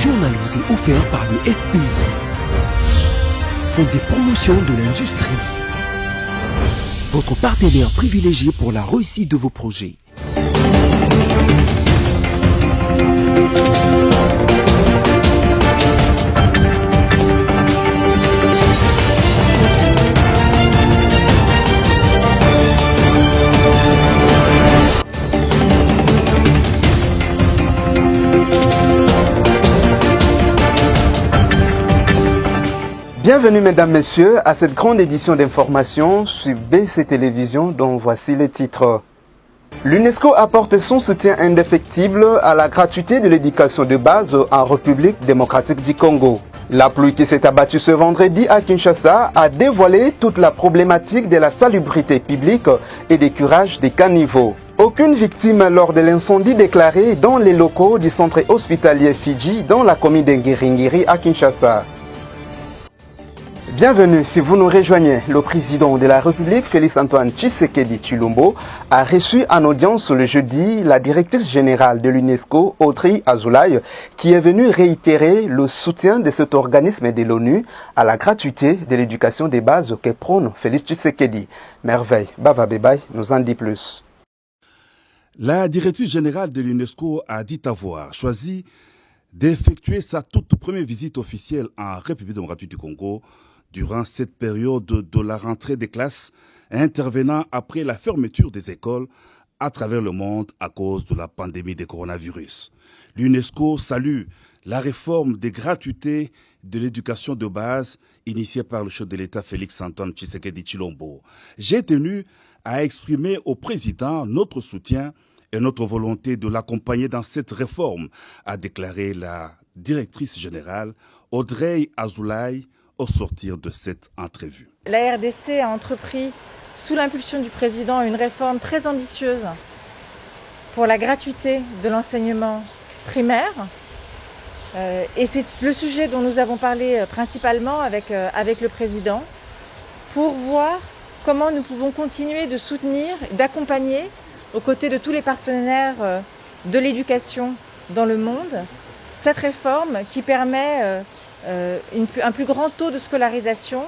journalisé offert par le FPI, Fonds de promotion de l'industrie, votre partenaire privilégié pour la réussite de vos projets. Bienvenue mesdames, messieurs à cette grande édition d'information sur BC Télévision dont voici les titres. L'UNESCO apporte son soutien indéfectible à la gratuité de l'éducation de base en République démocratique du Congo. La pluie qui s'est abattue ce vendredi à Kinshasa a dévoilé toute la problématique de la salubrité publique et des curages des caniveaux. Aucune victime lors de l'incendie déclaré dans les locaux du centre hospitalier Fidji dans la commune de Ngiringiri à Kinshasa. Bienvenue si vous nous rejoignez. Le président de la République, Félix-Antoine Tshisekedi Tshilombo, a reçu en audience le jeudi la directrice générale de l'UNESCO, Audrey Azoulay, qui est venue réitérer le soutien de cet organisme de l'ONU à la gratuité de l'éducation des bases que prône Félix Tshisekedi. Merveille Bava Bebaye nous en dit plus. La directrice générale de l'UNESCO a dit avoir choisi d'effectuer sa toute première visite officielle en République démocratique du Congo durant cette période de la rentrée des classes, intervenant après la fermeture des écoles à travers le monde à cause de la pandémie de coronavirus. L'UNESCO salue la réforme des gratuités de l'éducation de base initiée par le chef de l'État Félix-Antoine Tshisekedi Tshilombo. J'ai tenu à exprimer au président notre soutien et notre volonté de l'accompagner dans cette réforme, a déclaré la directrice générale Audrey Azoulay au sortir de cette entrevue. La RDC a entrepris, sous l'impulsion du président, une réforme très ambitieuse pour la gratuité de l'enseignement primaire. Et c'est le sujet dont nous avons parlé principalement avec le président, pour voir comment nous pouvons continuer de soutenir, d'accompagner, aux côtés de tous les partenaires de l'éducation dans le monde, cette réforme qui permet un plus grand taux de scolarisation,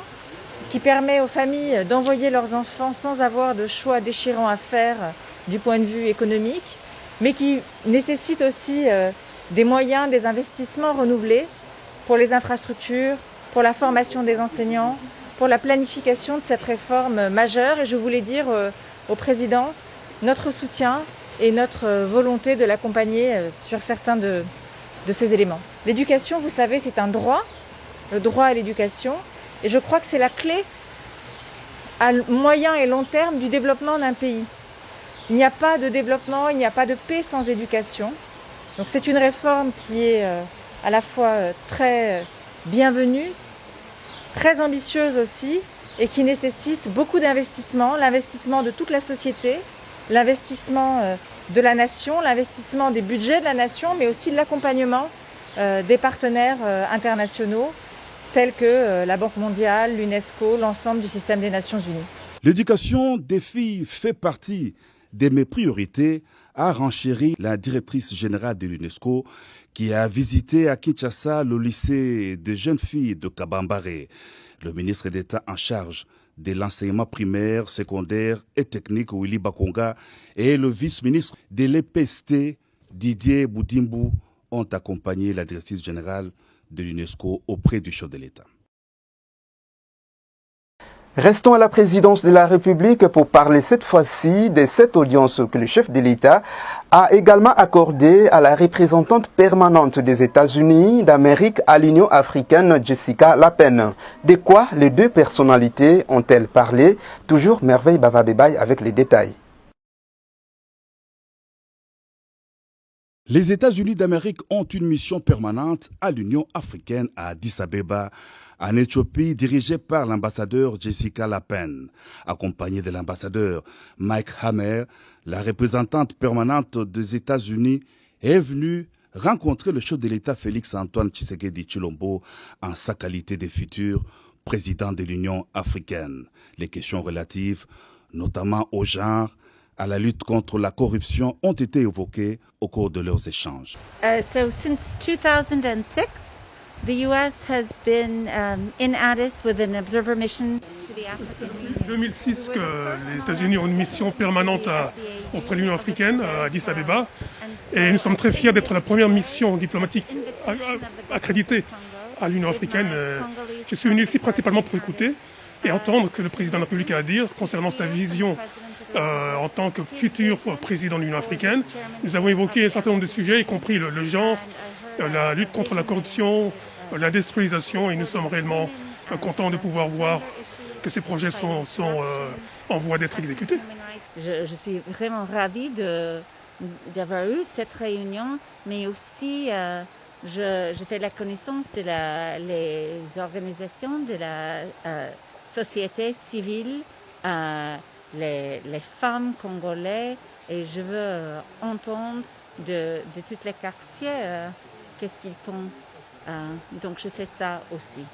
qui permet aux familles d'envoyer leurs enfants sans avoir de choix déchirants à faire du point de vue économique, mais qui nécessite aussi des moyens, des investissements renouvelés pour les infrastructures, pour la formation des enseignants, pour la planification de cette réforme majeure. Et je voulais dire au président notre soutien et notre volonté de l'accompagner sur certains de ces éléments. L'éducation, vous savez, c'est un droit, le droit à l'éducation, et je crois que c'est la clé à moyen et long terme du développement d'un pays. Il n'y a pas de développement, il n'y a pas de paix sans éducation. Donc c'est une réforme qui est à la fois très bienvenue, très ambitieuse aussi, et qui nécessite beaucoup d'investissements, l'investissement de toute la société, l'investissement de la nation, l'investissement des budgets de la nation, mais aussi l'accompagnement des partenaires internationaux tels que la Banque mondiale, l'UNESCO, l'ensemble du système des Nations Unies. L'éducation des filles fait partie de mes priorités, a renchéri la directrice générale de l'UNESCO qui a visité à Kinshasa le lycée des jeunes filles de Kabambare. Le ministre d'État en charge de l'enseignement primaire, secondaire et technique, Willy Bakonga, et le vice-ministre de l'EPST, Didier Boudimbu, ont accompagné la directrice générale de l'UNESCO auprès du chef de l'État. Restons à la présidence de la République pour parler cette fois-ci de cette audience que le chef de l'État a également accordée à la représentante permanente des États-Unis d'Amérique à l'Union africaine, Jessica Lapen. De quoi les deux personnalités ont-elles parlé? Toujours Merveille Bava Bebaye avec les détails. Les États-Unis d'Amérique ont une mission permanente à l'Union africaine à Addis Abeba, en Éthiopie, dirigée par l'ambassadeur Jessica Lapen. Accompagnée de l'ambassadeur Mike Hammer, la représentante permanente des États-Unis est venue rencontrer le chef de l'État Félix-Antoine Tshisekedi Tshilombo en sa qualité de futur président de l'Union africaine. Les questions relatives notamment au genre, à la lutte contre la corruption ont été évoqués au cours de leurs échanges. So since 2006, the U.S. has been in Addis with an observer mission to the African Union. Depuis 2006 que les États-Unis ont une mission permanente auprès de l'Union africaine à Addis Abeba, et nous sommes très fiers d'être la première mission diplomatique accréditée à l'Union africaine. Je suis venu ici principalement pour écouter et entendre que le président de la République a à dire concernant sa vision en tant que futur président de l'Union africaine. Nous avons évoqué un certain nombre de sujets, y compris le genre, la lutte contre la corruption, l'industrialisation, et nous sommes réellement contents de pouvoir voir que ces projets sont en voie d'être exécutés. Je suis vraiment ravie d'avoir eu cette réunion, mais aussi je fais la connaissance de les organisations de la société civile, les femmes congolaises, et je veux entendre de tous les quartiers qu'est-ce qu'ils pensent. Donc je fais ça aussi.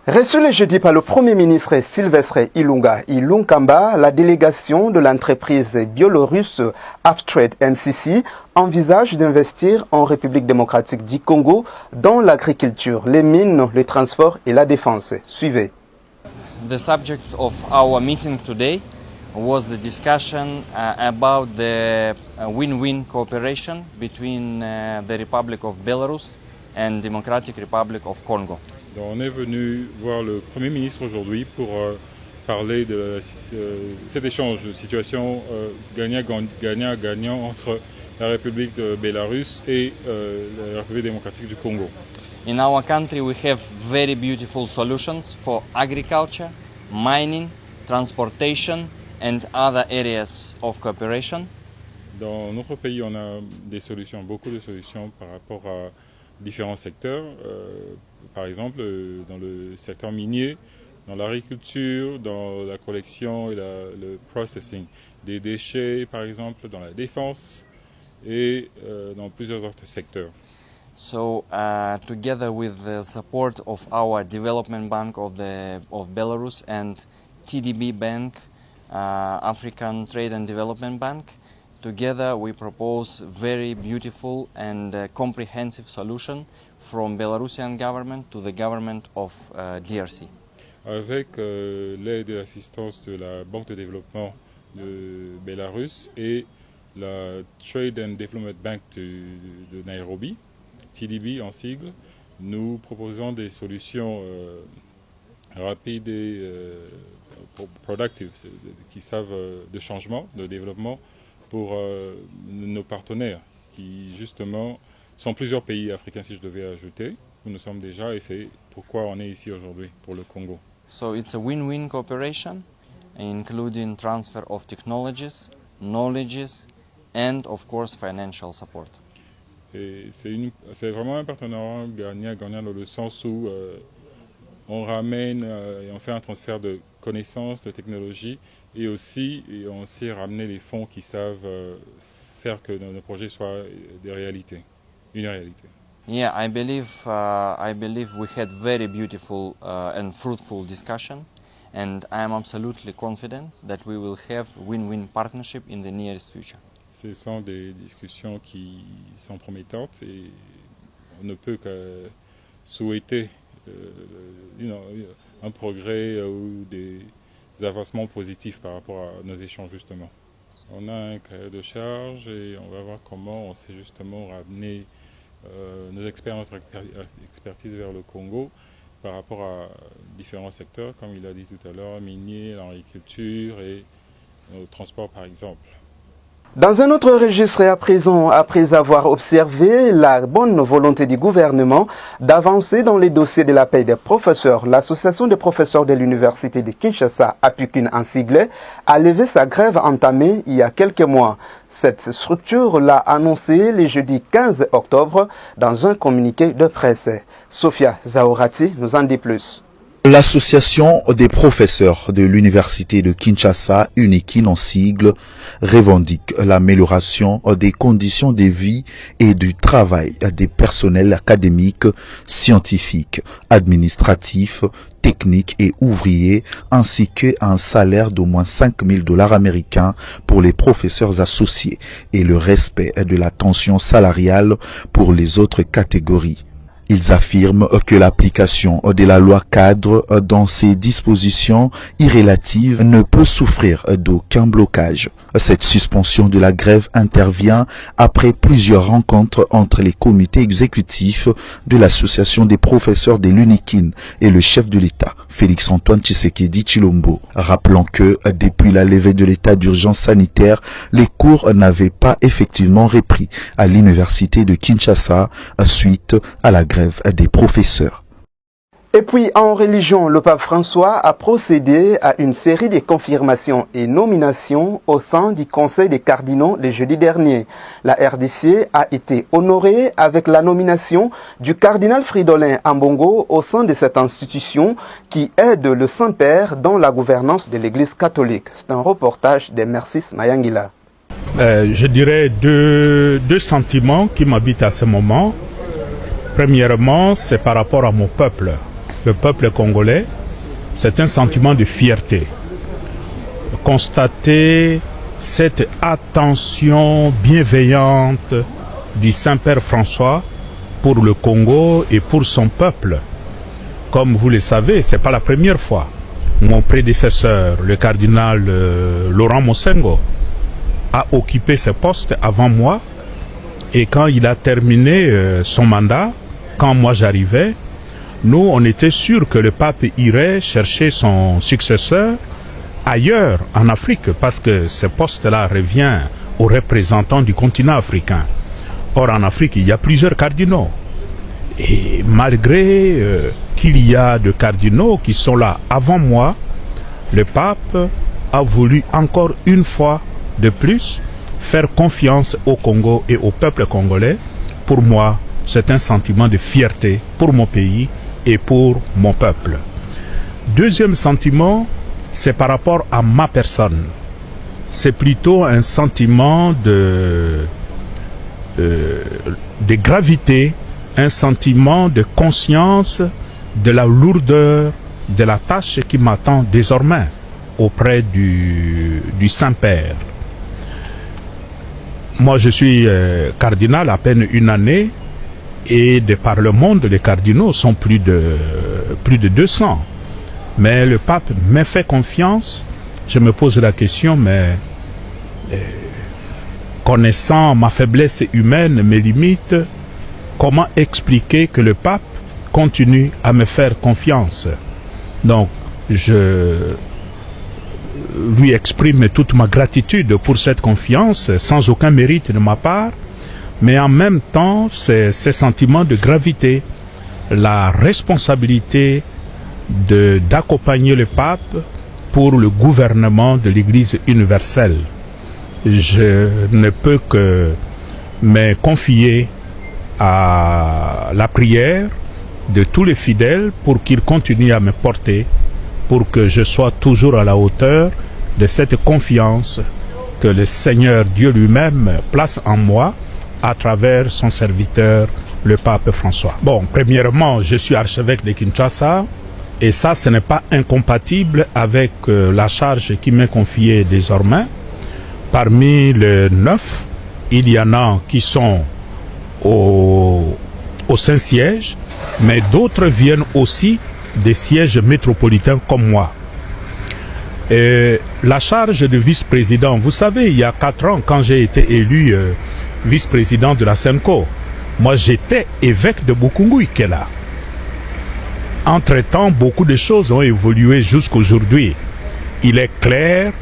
Reçu le jeudi par le Premier ministre Sylvestre Ilunkamba, la délégation de l'entreprise biélorusse Avtrade MCC envisage d'investir en République démocratique du Congo dans l'agriculture, les mines, le transport et la défense. Suivez. The subject of our meeting today was the discussion about the win-win cooperation between the Republic of Belarus and Democratic Republic of Congo. Donc on est venu voir le Premier ministre aujourd'hui pour parler de cet échange de situation gagnant-gagnant entre la République de Bélarus et la République démocratique du Congo. In our country we have very beautiful solutions for agriculture, mining, transportation and other areas of cooperation. Dans notre pays, on a beaucoup de solutions par rapport à différents secteurs, par exemple dans le secteur minier, dans l'agriculture, dans la collection et le processing des déchets, par exemple, dans la défense et dans plusieurs autres secteurs. So, together with the support of our Development Bank of Belarus and TDB Bank, African Trade and Development Bank, together we propose very beautiful and comprehensive solution from Belarusian government to the government of DRC. Avec l'aide et l'assistance de la Banque de développement de Bélarus et la Trade and Development Bank de Nairobi, TDB en sigle, nous proposons des solutions rapides et productives qui savent de changement, de développement pour nos partenaires qui justement sont plusieurs pays africains, si je devais ajouter, où nous sommes déjà, et c'est pourquoi on est ici aujourd'hui pour le Congo. So it's a win-win cooperation, including transfer of technologies, knowledges, and of course financial support. C'est vraiment un partenariat gagnant-gagnant dans le sens où on ramène et on fait un transfert de connaissances, de technologies, et aussi on sait ramener les fonds qui savent faire que nos projets soient une réalité. Yeah, I believe we had very beautiful and fruitful discussion, and I am absolutely confident that we will have win-win partnership in the nearest future. Ce sont des discussions qui sont promettantes et on ne peut que souhaiter un progrès ou des avancements positifs par rapport à nos échanges justement. On a un cahier de charge et on va voir comment on sait justement ramener nos experts, notre expertise vers le Congo par rapport à différents secteurs, comme il a dit tout à l'heure, minier, l'agriculture et le transport par exemple. Dans un autre registre à présent, après avoir observé la bonne volonté du gouvernement d'avancer dans les dossiers de la paie des professeurs, l'association des professeurs de l'université de Kinshasa, APUKIN en sigle, a levé sa grève entamée il y a quelques mois. Cette structure l'a annoncé le jeudi 15 octobre dans un communiqué de presse. Sophia Zaorati nous en dit plus. L'association des professeurs de l'université de Kinshasa, UNIKIN en sigle, revendique l'amélioration des conditions de vie et du travail des personnels académiques, scientifiques, administratifs, techniques et ouvriers, ainsi qu'un salaire d'au moins 5 000 $ américains pour les professeurs associés et le respect de la tension salariale pour les autres catégories. Ils affirment que l'application de la loi cadre dans ses dispositions irrélatives ne peut souffrir d'aucun blocage. Cette suspension de la grève intervient après plusieurs rencontres entre les comités exécutifs de l'association des professeurs de l'UNIKIN et le chef de l'État, Félix-Antoine Tshisekedi Tshilombo, rappelant que depuis la levée de l'état d'urgence sanitaire, les cours n'avaient pas effectivement repris à l'université de Kinshasa suite à la grève des professeurs. Et puis, en religion, le pape François a procédé à une série de confirmations et nominations au sein du Conseil des cardinaux le jeudi dernier. La RDC a été honorée avec la nomination du cardinal Fridolin Ambongo au sein de cette institution qui aide le Saint-Père dans la gouvernance de l'Église catholique. C'est un reportage de Mercis Mayangila. Je dirais deux sentiments qui m'habitent à ce moment. Premièrement, c'est par rapport à mon peuple. Le peuple congolais, c'est un sentiment de fierté. Constater cette attention bienveillante du Saint-Père François pour le Congo et pour son peuple. Comme vous le savez, ce n'est pas la première fois. Mon prédécesseur, le cardinal Laurent Mosengo, a occupé ce poste avant moi. Et quand il a terminé son mandat, quand moi j'arrivais, nous, on était sûrs que le pape irait chercher son successeur ailleurs, en Afrique, parce que ce poste-là revient aux représentants du continent africain. Or, en Afrique, il y a plusieurs cardinaux. Et malgré qu'il y a de cardinaux qui sont là avant moi, le pape a voulu encore une fois de plus faire confiance au Congo et au peuple congolais. Pour moi, c'est un sentiment de fierté pour mon pays et pour mon peuple. Deuxième sentiment, c'est par rapport à ma personne. C'est plutôt un sentiment de gravité, un sentiment de conscience de la lourdeur de la tâche qui m'attend désormais auprès du Saint-Père. Moi, je suis cardinal à peine une année, et de par le monde, les cardinaux sont plus de 200. Mais le pape m'a fait confiance. Je me pose la question, mais connaissant ma faiblesse humaine, mes limites, comment expliquer que le pape continue à me faire confiance? Donc, je lui exprime toute ma gratitude pour cette confiance, sans aucun mérite de ma part. Mais en même temps, c'est ce sentiment de gravité, la responsabilité d'accompagner le pape pour le gouvernement de l'Église universelle. Je ne peux que me confier à la prière de tous les fidèles pour qu'ils continuent à me porter, pour que je sois toujours à la hauteur de cette confiance que le Seigneur Dieu lui-même place en moi, à travers son serviteur, le pape François. Bon, premièrement, je suis archevêque de Kinshasa, et ça, ce n'est pas incompatible avec la charge qui m'est confiée désormais. Parmi les 9, il y en a qui sont au Saint-Siège, mais d'autres viennent aussi des sièges métropolitains comme moi. Et la charge de vice-président, vous savez, il y a 4 ans, quand j'ai été élu vice-président de la SENCO, moi j'étais évêque de Bukungu-Ikela. Entre-temps, beaucoup de choses ont évolué jusqu'aujourd'hui. Il est clair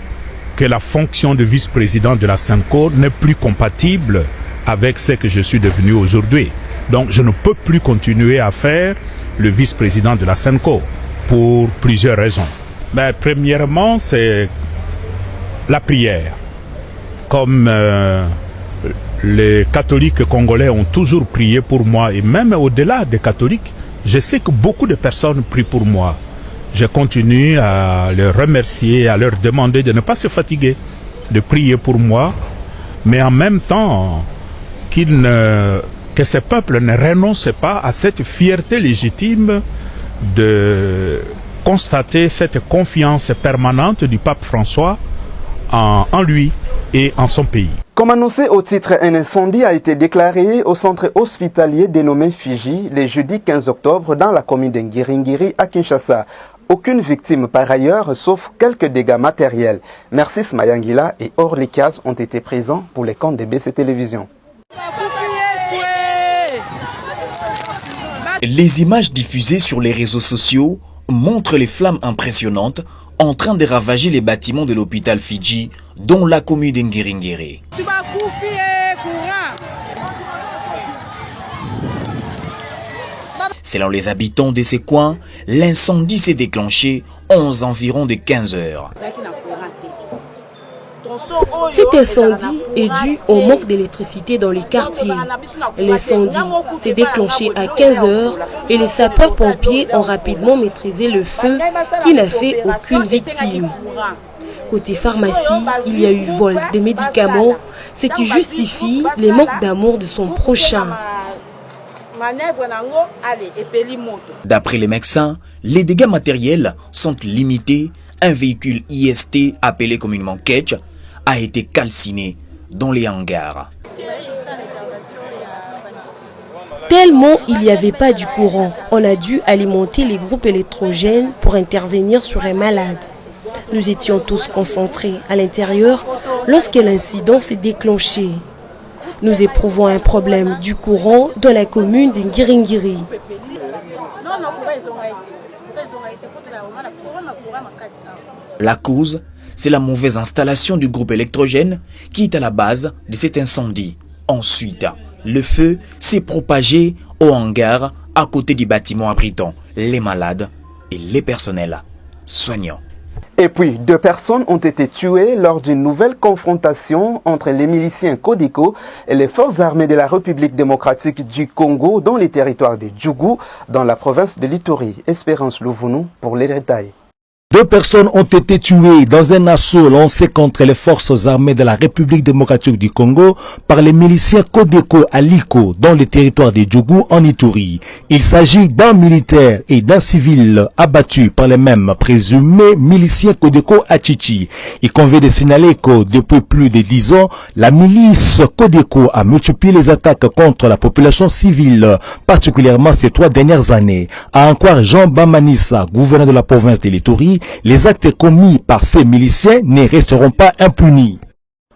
que la fonction de vice-président de la SENCO n'est plus compatible avec ce que je suis devenu aujourd'hui. Donc je ne peux plus continuer à faire le vice-président de la SENCO pour plusieurs raisons. Mais premièrement, c'est la prière. Comme les catholiques congolais ont toujours prié pour moi, et même au-delà des catholiques, je sais que beaucoup de personnes prient pour moi. je continue à les remercier, à leur demander de ne pas se fatiguer, de prier pour moi, mais en même temps que ce peuple ne renonce pas à cette fierté légitime de constater cette confiance permanente du pape François en lui et en son pays. Comme annoncé au titre, un incendie a été déclaré au centre hospitalier dénommé Fiji le jeudi 15 octobre dans la commune de Ngiringiri à Kinshasa. Aucune victime par ailleurs, sauf quelques dégâts matériels. Narcisse Mayangila et Orly Kaz ont été présents pour les comptes de BC Télévision. Les images diffusées sur les réseaux sociaux montrent les flammes impressionnantes en train de ravager les bâtiments de l'hôpital Fiji, dont la commune d'Ngiringiri. Selon les habitants de ces coins, l'incendie s'est déclenché aux environs de 15 heures. Cet incendie est dû au manque d'électricité dans les quartiers. L'incendie s'est déclenché à 15 heures et les sapeurs-pompiers ont rapidement maîtrisé le feu qui n'a fait aucune victime. Côté pharmacie, il y a eu vol de médicaments, ce qui justifie les manques d'amour de son prochain. D'après les médecins, les dégâts matériels sont limités. Un véhicule IST appelé communément Ketch a été calciné dans les hangars. Tellement il n'y avait pas du courant, on a dû alimenter les groupes électrogènes pour intervenir sur un malade. Nous étions tous concentrés à l'intérieur lorsque l'incident s'est déclenché. Nous éprouvons un problème du courant dans la commune de Ngiringiri. La cause, c'est la mauvaise installation du groupe électrogène qui est à la base de cet incendie. Ensuite, le feu s'est propagé au hangar à côté du bâtiment abritant les malades et les personnels soignants. Et puis, 2 personnes ont été tuées lors d'une nouvelle confrontation entre les miliciens Codeco et les forces armées de la République démocratique du Congo dans les territoires de Djougou, dans la province de l'Ituri. Espérance Louvounou pour les détails. 2 personnes ont été tuées dans un assaut lancé contre les forces armées de la République démocratique du Congo par les miliciens Codeco à Liko dans le territoire de Djougou en Ituri. Il s'agit d'un militaire et d'un civil abattus par les mêmes présumés miliciens Codeco à Chichi. Il convient de signaler que depuis plus de 10 ans, la milice Codeco a multiplié les attaques contre la population civile, particulièrement ces 3 dernières années. À en croire Jean Bamanissa, gouverneur de la province de l'Ituri, les actes commis par ces miliciens ne resteront pas impunis.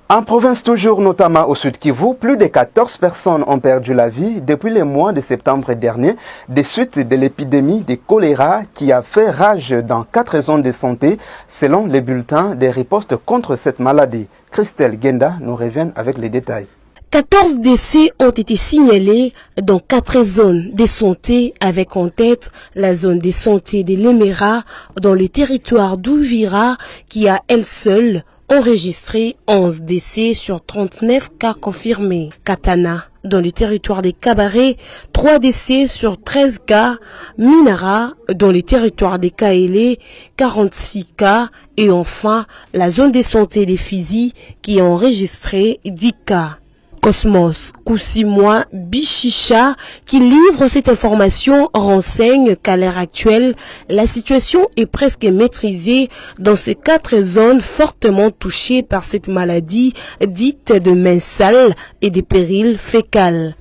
En province toujours, notamment au Sud Kivu, plus de 14 personnes ont perdu la vie depuis le mois de septembre dernier des suites de l'épidémie de choléra qui a fait rage dans 4 zones de santé selon les bulletins des ripostes contre cette maladie. Christelle Genda nous revient avec les détails. 14 décès ont été signalés dans 4 zones de santé avec en tête la zone de santé de l'Emera dans le territoire d'Ouvira qui a elle seule enregistré 11 décès sur 39 cas confirmés. Katana dans le territoire des Cabarets, 3 décès sur 13 cas. Minara dans le territoire des Kaélé, 46 cas. Et enfin la zone de santé des Fizi qui a enregistré 10 cas. Cosmos Koussimwa Bichicha, qui livre cette information, renseigne qu'à l'heure actuelle, la situation est presque maîtrisée dans ces 4 zones fortement touchées par cette maladie dite de mains sales et des périls fécales.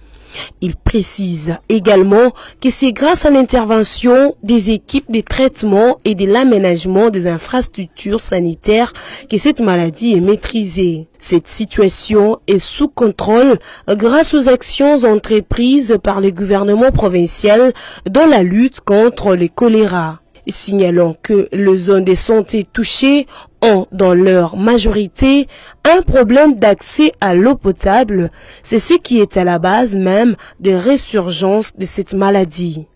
Il précise également que c'est grâce à l'intervention des équipes de traitement et de l'aménagement des infrastructures sanitaires que cette maladie est maîtrisée. Cette situation est sous contrôle grâce aux actions entreprises par le gouvernement provincial dans la lutte contre le choléra. Signalons que les zones de santé touchées ont dans leur majorité un problème d'accès à l'eau potable. C'est ce qui est à la base même des résurgences de cette maladie.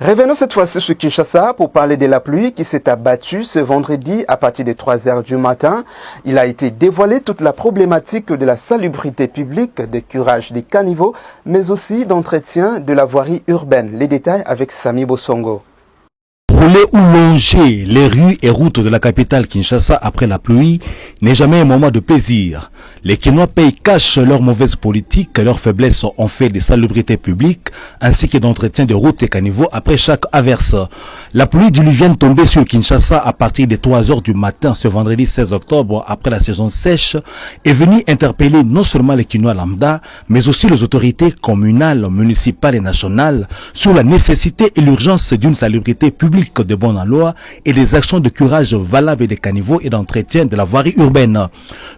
Revenons cette fois-ci sur Kinshasa pour parler de la pluie qui s'est abattue ce vendredi à partir de 3 heures du matin. Il a été dévoilé toute la problématique de la salubrité publique, de curage des caniveaux, mais aussi d'entretien de la voirie urbaine. Les détails avec Sami Bossongo. Rouler ou longer les rues et routes de la capitale Kinshasa après la pluie n'est jamais un moment de plaisir. Les Kinois payent cash leurs mauvaises politiques, leurs faiblesses en fait des salubrités publiques ainsi que d'entretien de routes et caniveaux après chaque averse. La pluie diluvienne tombée sur Kinshasa à partir des 3 heures du matin ce vendredi 16 octobre après la saison sèche est venue interpeller non seulement les Kinois lambda mais aussi les autorités communales, municipales et nationales sur la nécessité et l'urgence d'une salubrité publique de bonne loi et des actions de curage valables des caniveaux et d'entretien de la voirie urbaine.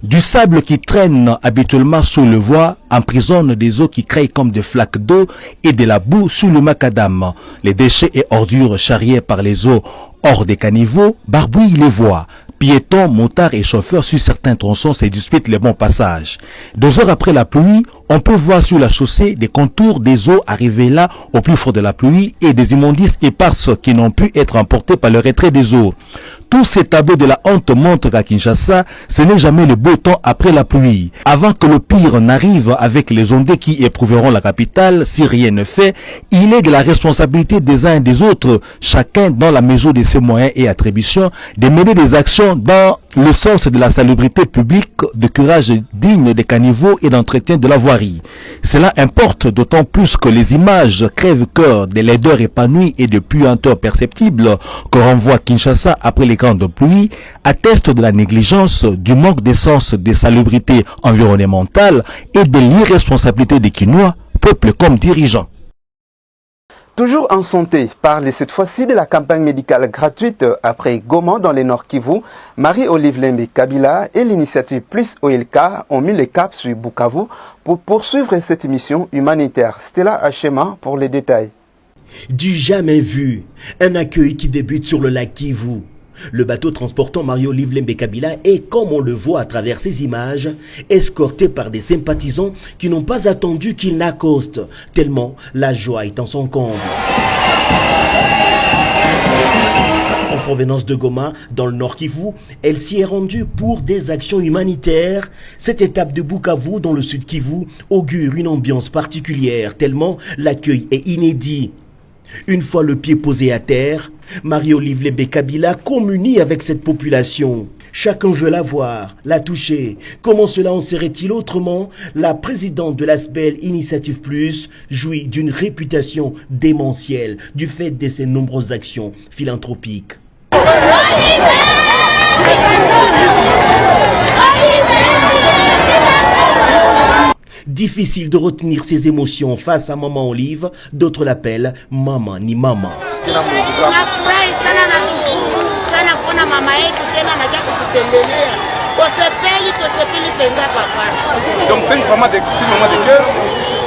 Du sable qui traîne habituellement sous le voie emprisonne des eaux qui créent comme des flaques d'eau et de la boue sous le macadam. Les déchets et ordures charriés par les eaux hors des caniveaux barbouillent les voies. Piétons, motards et chauffeurs sur certains tronçons se disputent les bons passages. 2 heures après la pluie, on peut voir sur la chaussée des contours des eaux arrivées là au plus fort de la pluie et des immondices éparses qui n'ont pu être emportés par le retrait des eaux. Tous ces tableaux de la honte montrent qu'à Kinshasa, ce n'est jamais le beau temps après la pluie. Avant que le pire n'arrive avec les ondées qui éprouveront la capitale, si rien ne fait, il est de la responsabilité des uns et des autres, chacun dans la mesure de ses moyens et attributions, de mener des actions dans le sens de la salubrité publique, de curage digne des caniveaux et d'entretien de la voirie. Cela importe d'autant plus que les images crève-cœur des laideurs épanouies et de puanteurs perceptibles que renvoie Kinshasa après les grandes pluies attestent de la négligence, du manque d'essence de salubrité environnementale et de l'irresponsabilité des Kinois, peuple comme dirigeants. Toujours en santé, parle cette fois-ci de la campagne médicale gratuite après Goma dans les Nord Kivu. Marie-Olive Lembe Kabila et l'initiative Plus OLK ont mis le cap sur Bukavu pour poursuivre cette mission humanitaire. Stella Hachema pour les détails. Du jamais vu, un accueil qui débute sur le lac Kivu. Le bateau transportant Marie-Olive Lembe Kabila est, comme on le voit à travers ces images, escorté par des sympathisants qui n'ont pas attendu qu'il n'accoste, tellement la joie est en son comble. En provenance de Goma, dans le Nord Kivu, elle s'y est rendue pour des actions humanitaires. Cette étape de Bukavu, dans le Sud Kivu, augure une ambiance particulière, tellement l'accueil est inédit. Une fois le pied posé à terre, Marie-Olive Lembe Kabila communie avec cette population. Chacun veut la voir, la toucher. Comment cela en serait-il autrement? La présidente de l'ASBEL Initiative Plus jouit d'une réputation démentielle du fait de ses nombreuses actions philanthropiques. Difficile de retenir ses émotions face à Maman Olive, d'autres l'appellent Maman ni Maman. Donc c'est une maman de cœur,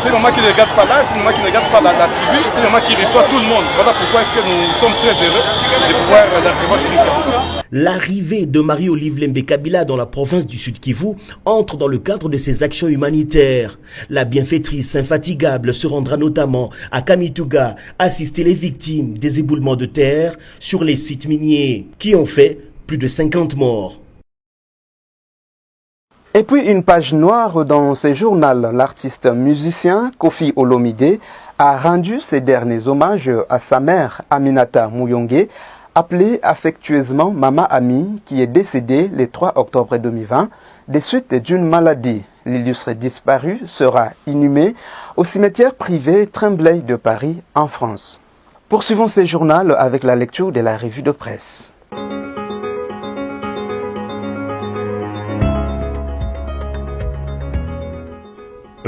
c'est une maman qui ne regarde pas l'âge, c'est une maman qui ne regarde pas la tribu, c'est une maman qui reçoit tout le monde. Voilà pourquoi est-ce que nous sommes très heureux de pouvoir la recevoir chez nous. L'arrivée de Marie-Olive Lembe Kabila dans la province du Sud Kivu entre dans le cadre de ses actions humanitaires. La bienfaitrice infatigable se rendra notamment à Kamituga assister les victimes des éboulements de terre sur les sites miniers qui ont fait plus de 50 morts. Et puis une page noire dans ce journal, l'artiste musicien Kofi Olomide a rendu ses derniers hommages à sa mère Aminata Muyonge, appelée affectueusement Mama Ami, qui est décédée le 3 octobre 2020 des suites d'une maladie. L'illustre disparu sera inhumé au cimetière privé Tremblay de Paris en France. Poursuivons ce journal avec la lecture de la revue de presse.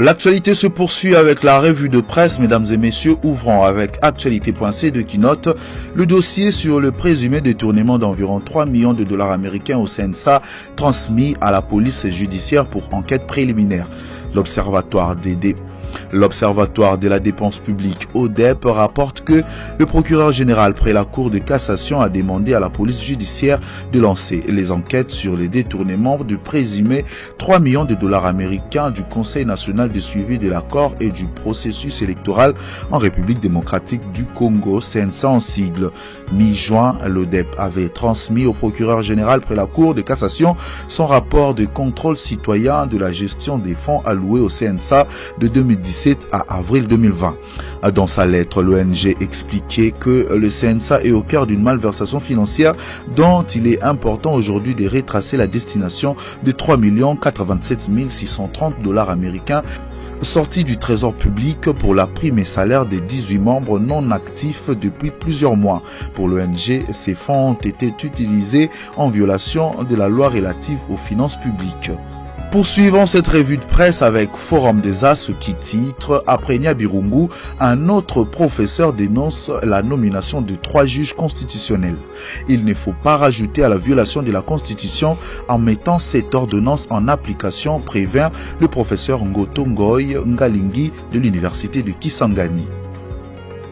L'actualité se poursuit avec la revue de presse, mesdames et messieurs, ouvrant avec actualité.c2 qui note le dossier sur le présumé détournement d'environ 3 millions de dollars américains au CNSA transmis à la police judiciaire pour enquête préliminaire. L'Observatoire de la dépense publique ODEP rapporte que le procureur général près la Cour de cassation a demandé à la police judiciaire de lancer les enquêtes sur les détournements de présumés 3 millions de dollars américains du Conseil national de suivi de l'accord et du processus électoral en République démocratique du Congo, CNSA en sigle. Mi-juin, l'ODEP avait transmis au procureur général près la Cour de cassation son rapport de contrôle citoyen de la gestion des fonds alloués au CNSA de 2012 2017 à avril 2020. Dans sa lettre, l'ONG expliquait que le CNSA est au cœur d'une malversation financière dont il est important aujourd'hui de retracer la destination de 3 087 630 $ américains sortis du trésor public pour la prime et salaire des 18 membres non actifs depuis plusieurs mois. Pour l'ONG, ces fonds ont été utilisés en violation de la loi relative aux finances publiques. Poursuivons cette revue de presse avec Forum des As qui titre « Après Nyabirungu, un autre professeur dénonce la nomination de 3 juges constitutionnels. Il ne faut pas rajouter à la violation de la Constitution en mettant cette ordonnance en application », prévient le professeur Ngoto Ngoy Ngalingi de l'université de Kisangani.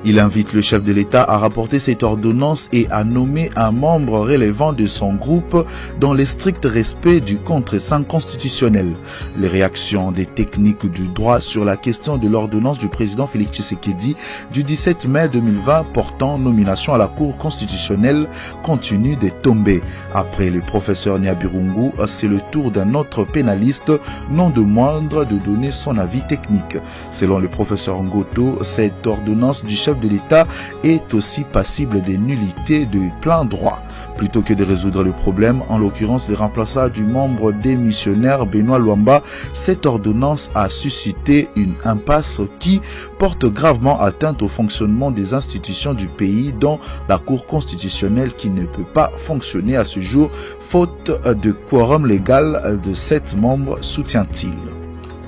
Il invite le chef de l'État à rapporter cette ordonnance et à nommer un membre relevant de son groupe dans le strict respect du contreseing constitutionnel. Les réactions des techniques du droit sur la question de l'ordonnance du président Félix Tshisekedi du 17 mai 2020 portant nomination à la Cour constitutionnelle continuent de tomber. Après le professeur Nyabirungu, c'est le tour d'un autre pénaliste, non de moindre, de donner son avis technique. Selon le professeur Ngoto, cette ordonnance du chef de l'État est aussi passible de nullité de plein droit. Plutôt que de résoudre le problème, en l'occurrence le remplaçant du membre démissionnaire Benoît Luamba, cette ordonnance a suscité une impasse qui porte gravement atteinte au fonctionnement des institutions du pays, dont la Cour constitutionnelle qui ne peut pas fonctionner à ce jour faute de quorum légal de 7 membres, soutient-il.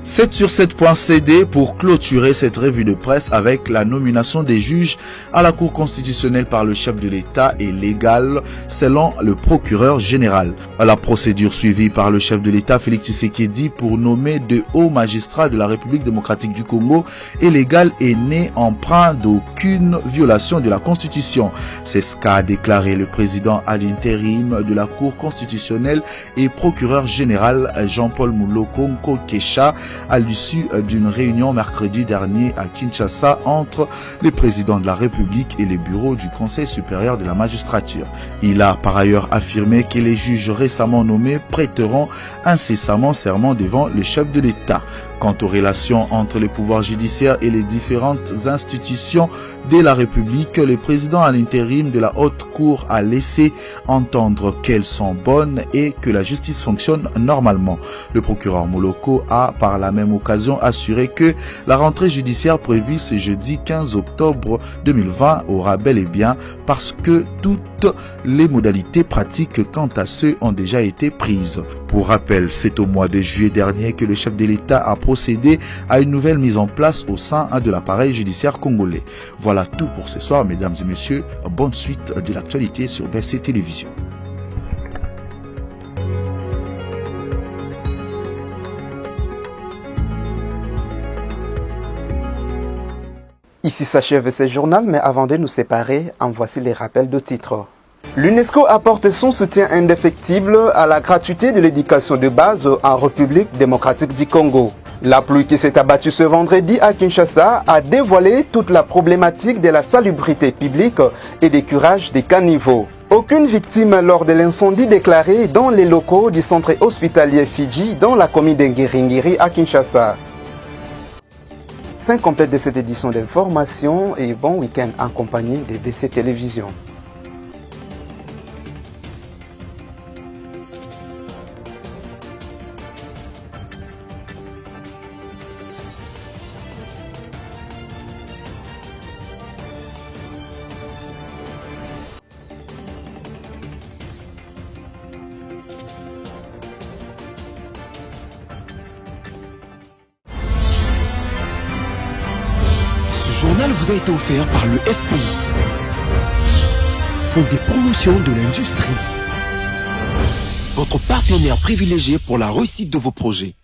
7 sur 7.cd pour clôturer cette revue de presse avec la nomination des juges à la Cour constitutionnelle par le chef de l'État est légale selon le procureur général. La procédure suivie par le chef de l'État Félix Tshisekedi pour nommer de hauts magistrats de la République démocratique du Congo est légale et n'est empreint d'aucune violation de la Constitution. C'est ce qu'a déclaré le président à l'intérim de la Cour constitutionnelle et procureur général Jean-Paul Muloko Nkokesha à l'issue d'une réunion mercredi dernier à Kinshasa entre le président de la République et les bureaux du Conseil supérieur de la magistrature. Il a par ailleurs affirmé que les juges récemment nommés prêteront incessamment serment devant le chef de l'État. Quant aux relations entre les pouvoirs judiciaires et les différentes institutions de la République, le président à l'intérim de la Haute Cour a laissé entendre qu'elles sont bonnes et que la justice fonctionne normalement. Le procureur Muloko a par la même occasion assuré que la rentrée judiciaire prévue ce jeudi 15 octobre 2020 aura bel et bien parce que toutes les modalités pratiques quant à ceux ont déjà été prises. Pour rappel, c'est au mois de juillet dernier que le chef de l'État a procédé à une nouvelle mise en place au sein de l'appareil judiciaire congolais. Voilà tout pour ce soir, mesdames et messieurs. Bonne suite de l'actualité sur BC Télévision. Ici s'achève ce journal, mais avant de nous séparer, en voici les rappels de titres. L'UNESCO apporte son soutien indéfectible à la gratuité de l'éducation de base en République démocratique du Congo. La pluie qui s'est abattue ce vendredi à Kinshasa a dévoilé toute la problématique de la salubrité publique et des curages des caniveaux. Aucune victime lors de l'incendie déclaré dans les locaux du centre hospitalier Fidji dans la commune d'Ngiringiri à Kinshasa. Fin complète de cette édition d'information et bon week-end en compagnie de BC Télévision. Ce journal vous a été offert par le FPI, Fonds des promotions de l'industrie, votre partenaire privilégié pour la réussite de vos projets.